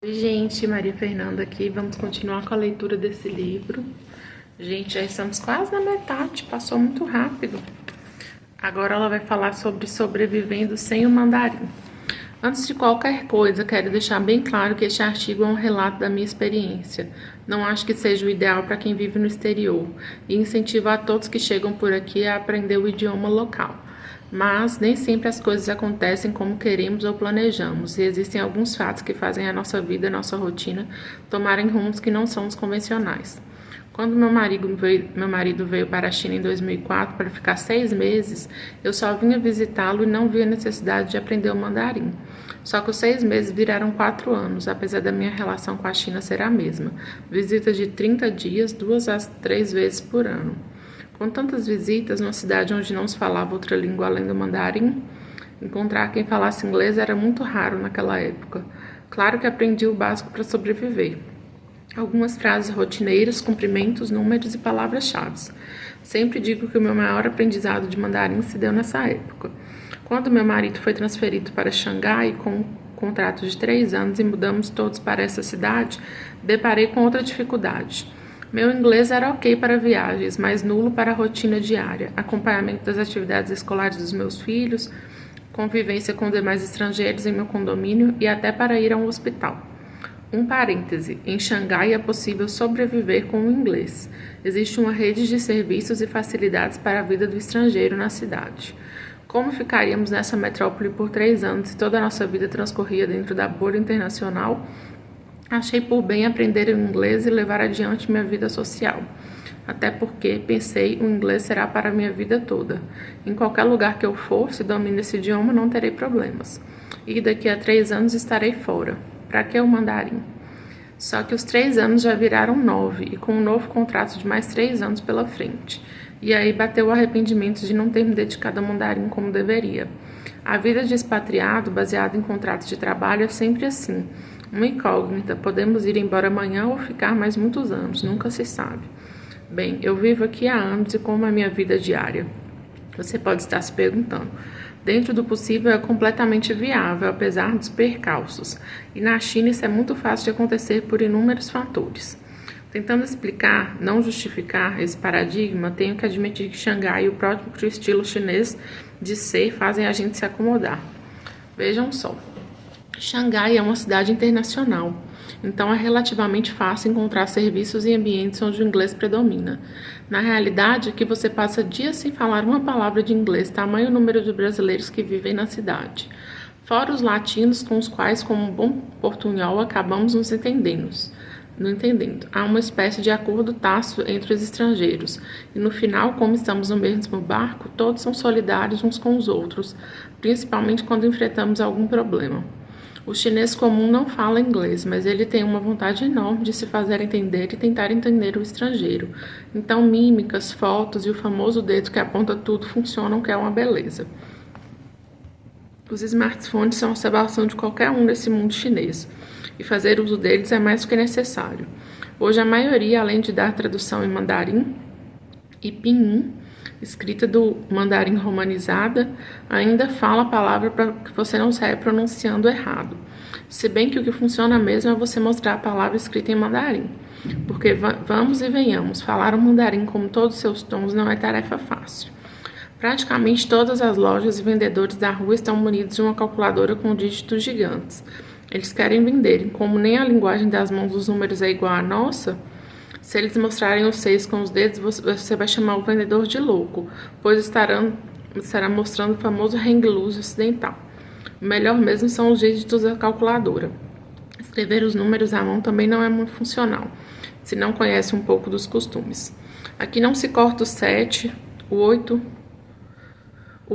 Oi, gente, Maria Fernanda aqui. Vamos continuar com a leitura desse livro. Gente, já estamos quase na metade, passou muito rápido. Agora ela vai falar sobre sobrevivendo sem o mandarim. Antes de qualquer coisa, quero deixar bem claro que este artigo é um relato da minha experiência. Não acho que seja o ideal para quem vive no exterior e incentivo a todos que chegam por aqui a aprender o idioma local. Mas nem sempre as coisas acontecem como queremos ou planejamos, e existem alguns fatos que fazem a nossa vida, a nossa rotina, tomarem rumos que não são os convencionais. Quando meu marido veio para a China em 2004 para ficar 6 meses, eu só vinha visitá-lo e não via necessidade de aprender o mandarim. Só que os 6 meses viraram 4 anos, apesar da minha relação com a China ser a mesma. Visita de 30 dias, 2 a 3 vezes por ano. Com tantas visitas, numa cidade onde não se falava outra língua além do mandarim, encontrar quem falasse inglês era muito raro naquela época. Claro que aprendi o básico para sobreviver. Algumas frases rotineiras, cumprimentos, números e palavras-chave. Sempre digo que o meu maior aprendizado de mandarim se deu nessa época. Quando meu marido foi transferido para Xangai com um contrato de 3 anos e mudamos todos para essa cidade, deparei com outra dificuldade. Meu inglês era ok para viagens, mas nulo para a rotina diária, acompanhamento das atividades escolares dos meus filhos, convivência com demais estrangeiros em meu condomínio e até para ir a um hospital. Um parêntese, em Xangai é possível sobreviver com o inglês. Existe uma rede de serviços e facilidades para a vida do estrangeiro na cidade. Como ficaríamos nessa metrópole por 3 anos se toda a nossa vida transcorria dentro da bolha internacional? Achei por bem aprender o inglês e levar adiante minha vida social. Até porque, pensei, o inglês será para a minha vida toda. Em qualquer lugar que eu for, se domino esse idioma, não terei problemas. E daqui a 3 anos estarei fora. Para que o mandarim? Só que os 3 anos já viraram 9 e com um novo contrato de mais 3 anos pela frente. E aí bateu o arrependimento de não ter me dedicado ao mandarim como deveria. A vida de expatriado, baseada em contratos de trabalho, é sempre assim. Uma incógnita, podemos ir embora amanhã ou ficar mais muitos anos, nunca se sabe. Bem, eu vivo aqui há anos e como é a minha vida diária? Você pode estar se perguntando. Dentro do possível é completamente viável, apesar dos percalços. E na China isso é muito fácil de acontecer por inúmeros fatores. Tentando explicar, não justificar esse paradigma, tenho que admitir que Xangai e o próprio estilo chinês de ser fazem a gente se acomodar. Vejam só. Xangai é uma cidade internacional, então é relativamente fácil encontrar serviços e ambientes onde o inglês predomina. Na realidade, aqui você passa dias sem falar uma palavra de inglês, tamanho o número de brasileiros que vivem na cidade. Fora os latinos com os quais, como um bom portunhol, acabamos nos entendendo. Há uma espécie de acordo tácito entre os estrangeiros, e no final, como estamos no mesmo barco, todos são solidários uns com os outros, principalmente quando enfrentamos algum problema. O chinês comum não fala inglês, mas ele tem uma vontade enorme de se fazer entender e tentar entender o estrangeiro. Então, mímicas, fotos e o famoso dedo que aponta tudo funcionam, que é uma beleza. Os smartphones são a salvação de qualquer um desse mundo chinês, e fazer uso deles é mais do que necessário. Hoje, a maioria, além de dar tradução em mandarim e pinyin, escrita do mandarim romanizada, ainda fala a palavra para que você não saia pronunciando errado. Se bem que o que funciona mesmo é você mostrar a palavra escrita em mandarim. Porque vamos e venhamos, falar o mandarim como todos os seus tons não é tarefa fácil. Praticamente todas as lojas e vendedores da rua estão munidos de uma calculadora com dígitos gigantes. Eles querem vender, e como nem a linguagem das mãos dos números é igual à nossa, se eles mostrarem os 6 com os dedos, você vai chamar o vendedor de louco, pois estará mostrando o famoso hang loose ocidental. O melhor mesmo são os dígitos da calculadora. Escrever os números à mão também não é muito funcional, se não conhece um pouco dos costumes. Aqui não se corta o 7, o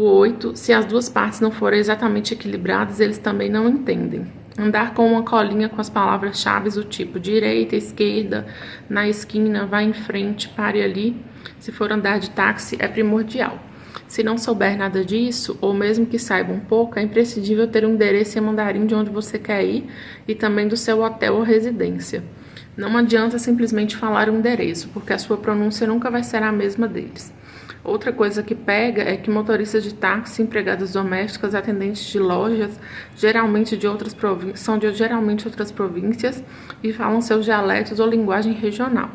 8, se as duas partes não forem exatamente equilibradas, eles também não entendem. Andar com uma colinha com as palavras-chave do tipo direita, esquerda, na esquina, vá em frente, pare ali. Se for andar de táxi, é primordial. Se não souber nada disso, ou mesmo que saiba um pouco, é imprescindível ter um endereço em mandarim de onde você quer ir e também do seu hotel ou residência. Não adianta simplesmente falar o endereço, porque a sua pronúncia nunca vai ser a mesma deles. Outra coisa que pega é que motoristas de táxi, empregadas domésticas, atendentes de lojas, geralmente outras províncias e falam seus dialetos ou linguagem regional.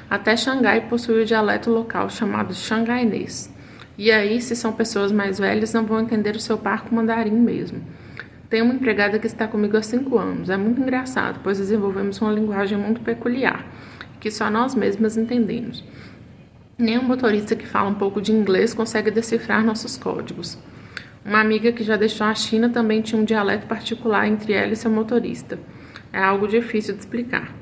Até Xangai possui o dialeto local chamado xangainês. E aí, se são pessoas mais velhas, não vão entender o seu parco mandarim mesmo. Tenho uma empregada que está comigo há 5 anos. É muito engraçado, pois desenvolvemos uma linguagem muito peculiar, que só nós mesmas entendemos. Nem um motorista que fala um pouco de inglês consegue decifrar nossos códigos. Uma amiga que já deixou a China também tinha um dialeto particular entre ela e seu motorista. É algo difícil de explicar.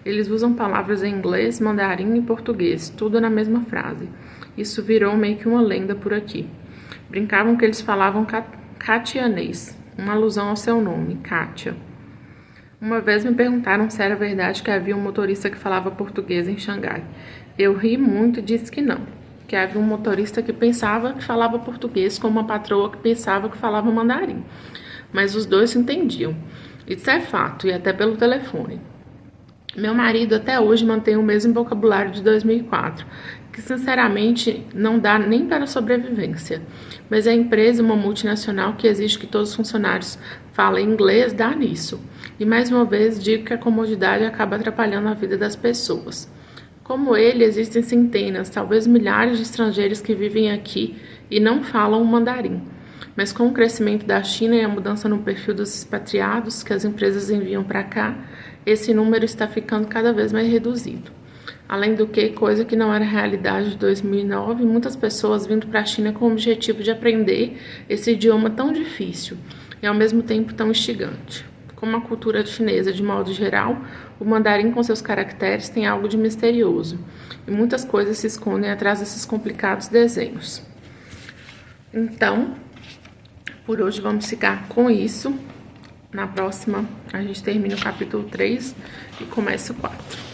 Eles usam palavras em inglês, mandarim e português, tudo na mesma frase. Isso virou meio que uma lenda por aqui. Brincavam que eles falavam catianês, uma alusão ao seu nome, Kátia. Uma vez me perguntaram se era verdade que havia um motorista que falava português em Xangai. Eu ri muito e disse que não, que havia um motorista que pensava que falava português com uma patroa que pensava que falava mandarim. Mas os dois se entendiam. Isso é fato, e até pelo telefone. Meu marido até hoje mantém o mesmo vocabulário de 2004, que sinceramente não dá nem para a sobrevivência. Mas a empresa, uma multinacional que exige que todos os funcionários falem inglês, dá nisso. E mais uma vez digo que a comodidade acaba atrapalhando a vida das pessoas. Como ele, existem centenas, talvez milhares de estrangeiros que vivem aqui e não falam o mandarim. Mas com o crescimento da China e a mudança no perfil dos expatriados que as empresas enviam para cá, esse número está ficando cada vez mais reduzido. Além do que, coisa que não era realidade de 2009, muitas pessoas vindo para a China com o objetivo de aprender esse idioma tão difícil e ao mesmo tempo tão instigante. Como a cultura chinesa, de modo geral, o mandarim com seus caracteres tem algo de misterioso e muitas coisas se escondem atrás desses complicados desenhos. Então, por hoje vamos ficar com isso. Na próxima, a gente termina o capítulo 3 e começa o 4.